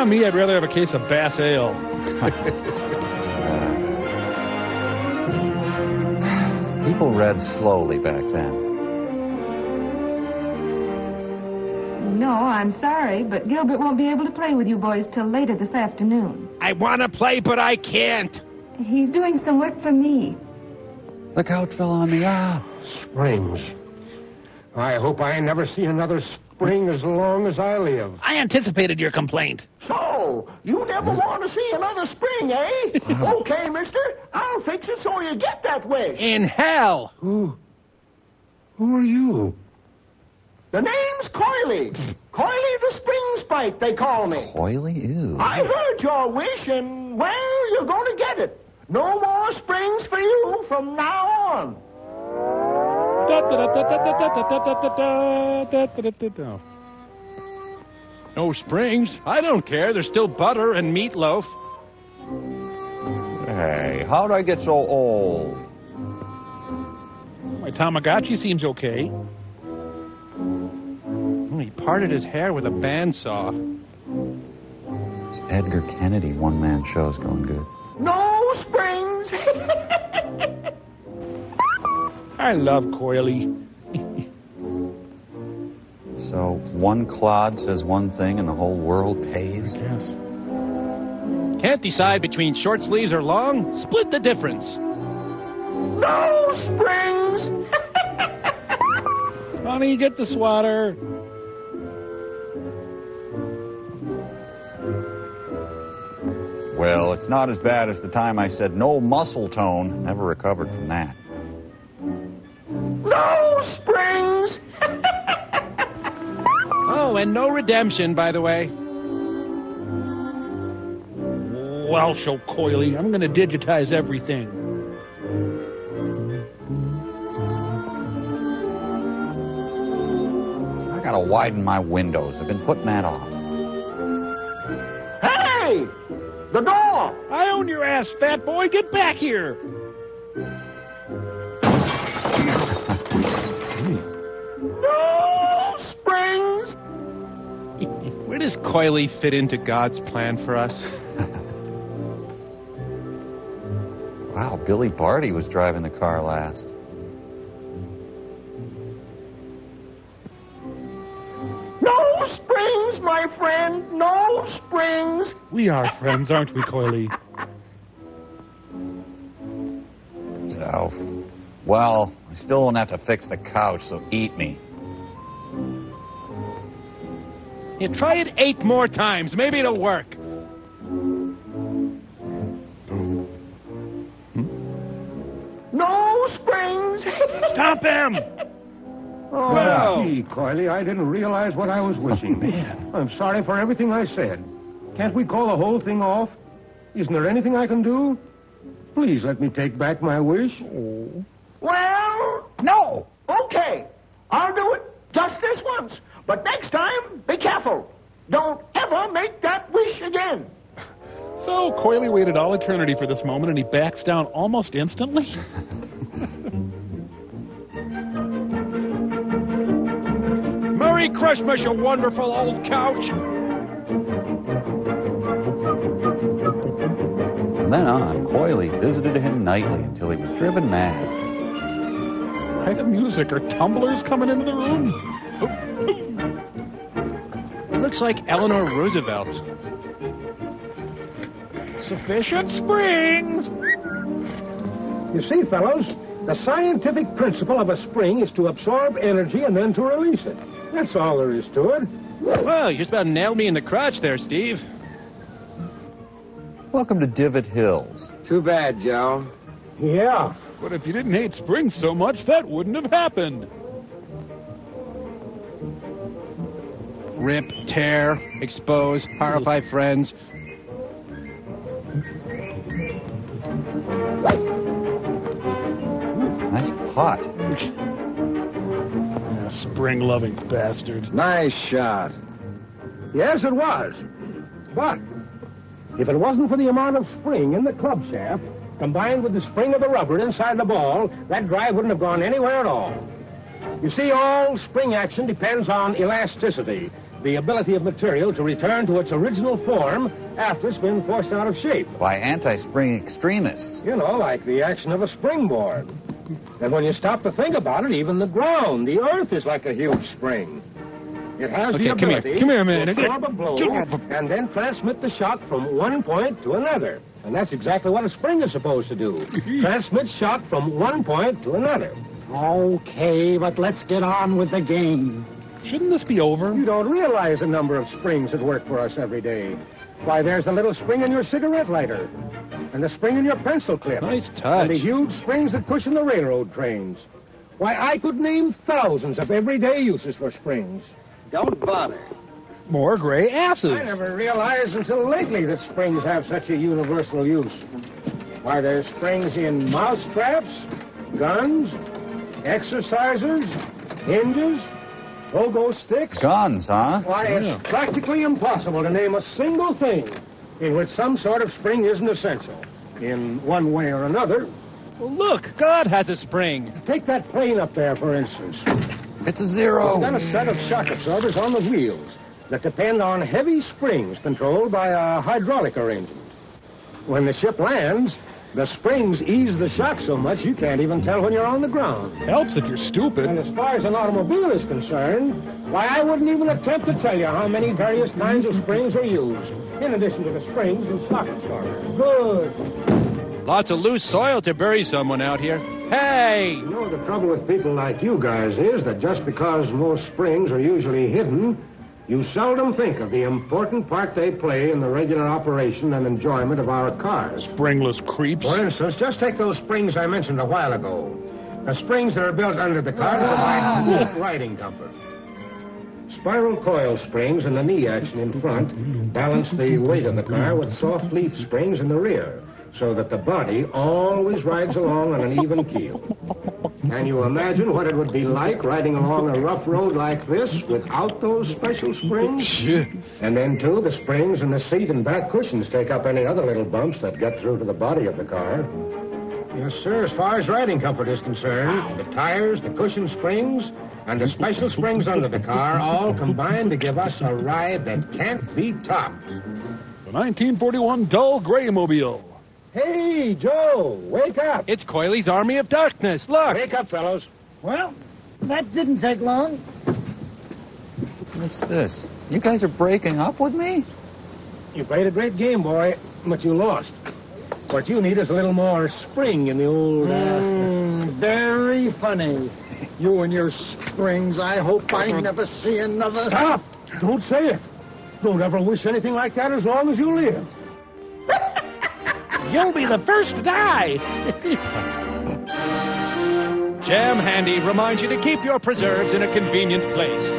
Me, I'd rather have a case of Bass Ale. People read slowly back then. No, I'm sorry, but Gilbert won't be able to play with you boys till later this afternoon. I want to play, but I can't. He's doing some work for me. The couch fell on me. Springs. I hope I never see another spring as long as I live. I anticipated your complaint. So, you never want to see another spring, eh? Okay, mister, I'll fix it so you get that wish. In hell. Who are you? The name's Coily. Coily the Spring Sprite, they call me. Coily? Ew. I heard your wish, and, well, you're going to get it. No more springs for you from now on. No springs. I don't care. There's still butter and meatloaf. Hey, how'd I get so old? My Tamagotchi seems okay. He parted his hair with a bandsaw. This Edgar Kennedy one-man show's going good. No springs. I love Coily. So one clod says one thing and the whole world pays? Yes. Can't decide between short sleeves or long? Split the difference. No springs. Honey, get the swatter. Well, it's not as bad as the time I said no muscle tone. Never recovered from that. No springs. Oh, and no redemption, by the way. Well, so Coily, I'm going to digitize everything. I gotta widen my windows. I've been putting that off. Hey! The door! I own your ass, fat boy. Get back here. No springs. Where does Coily fit into God's plan for us? Wow, Billy Barty was driving the car last. No springs, my friend. No springs. We are friends, aren't we, Coily? So, well, I still won't have to fix the couch, so eat me. You try it 8 more times. Maybe it'll work. No springs. Stop him! Oh, Wow. gee, Coily, I didn't realize what I was wishing. Man. I'm sorry for everything I said. Can't we call the whole thing off? Isn't there anything I can do? Please let me take back my wish. Oh. Well, no. Okay, I'll do it just this once. But next time, be careful. Don't ever make that wish again. So Coily waited all eternity for this moment, and he backs down almost instantly? Merry Christmas, you wonderful old couch. From then on, Coily visited him nightly until he was driven mad. Why the music? Are tumblers coming into the room? It looks like Eleanor Roosevelt. Sufficient springs! You see, fellows, the scientific principle of a spring is to absorb energy and then to release it. That's all there is to it. Well, you just about nailed me in the crotch there, Steve. Welcome to Divot Hills. Too bad, Joe. Yeah. But if you didn't hate springs so much, that wouldn't have happened. Rip, tear, expose, horrify friends. Nice pot. Spring-loving bastard. Nice shot. Yes, it was. But if it wasn't for the amount of spring in the club shaft, combined with the spring of the rubber inside the ball, that drive wouldn't have gone anywhere at all. You see, all spring action depends on elasticity. the ability of material to return to its original form after it's been forced out of shape. By anti-spring extremists. You know, like the action of a springboard. And when you stop to think about it, even the ground, the earth is like a huge spring. It has the ability come here a minute. to absorb a blow and then transmit the shock from one point to another. And that's exactly what a spring is supposed to do. Transmit shock from one point to another. Okay, but let's get on with the game. Shouldn't this be over? You don't realize the number of springs that work for us every day. Why, there's a little spring in your cigarette lighter, and the spring in your pencil clip. Nice touch. And the huge springs that cushion the railroad trains. Why, I could name thousands of everyday uses for springs. Don't bother. More gray asses. I never realized until lately that springs have such a universal use. Why, there's springs in mouse traps, guns, exercisers, hinges, pogo sticks. Guns, huh? Why, it's practically impossible to name a single thing in which some sort of spring isn't essential, in one way or another. Well, look, God has a spring. Take that plane up there, for instance. It's a zero. It's got a set of shock absorbers on the wheels that depend on heavy springs controlled by a hydraulic arrangement. When the ship lands, the springs ease the shock so much you can't even tell when you're on the ground. Helps if you're stupid. And as far as an automobile is concerned, why, I wouldn't even attempt to tell you how many various kinds of springs are used, in addition to the springs and shock absorbers. Good. Lots of loose soil to bury someone out here. Hey! You know, the trouble with people like you guys is that just because most springs are usually hidden, you seldom think of the important part they play in the regular operation and enjoyment of our cars. Springless creeps. For instance, just take those springs I mentioned a while ago. The springs that are built under the car to provide riding comfort. Spiral coil springs in the knee action in front balance the weight of the car with soft leaf springs in the rear, so that the body always rides along on an even keel. Can you imagine what it would be like riding along a rough road like this without those special springs? And then, too, the springs in the seat and back cushions take up any other little bumps that get through to the body of the car. Yes, sir, as far as riding comfort is concerned, the tires, the cushion springs, and the special springs under the car all combine to give us a ride that can't be topped. The 1941 Dull Gray Mobile. Hey, Joe, wake up. It's Coyley's Army of Darkness. Look. Wake up, fellows. Well, that didn't take long. What's this? You guys are breaking up with me? You played a great game, boy, but you lost. What you need is a little more spring in the old... Very funny. You and your springs. I hope I never see another... Stop! Don't say it. Don't ever wish anything like that as long as you live. You'll be the first to die. Jam Handy reminds you to keep your preserves in a convenient place.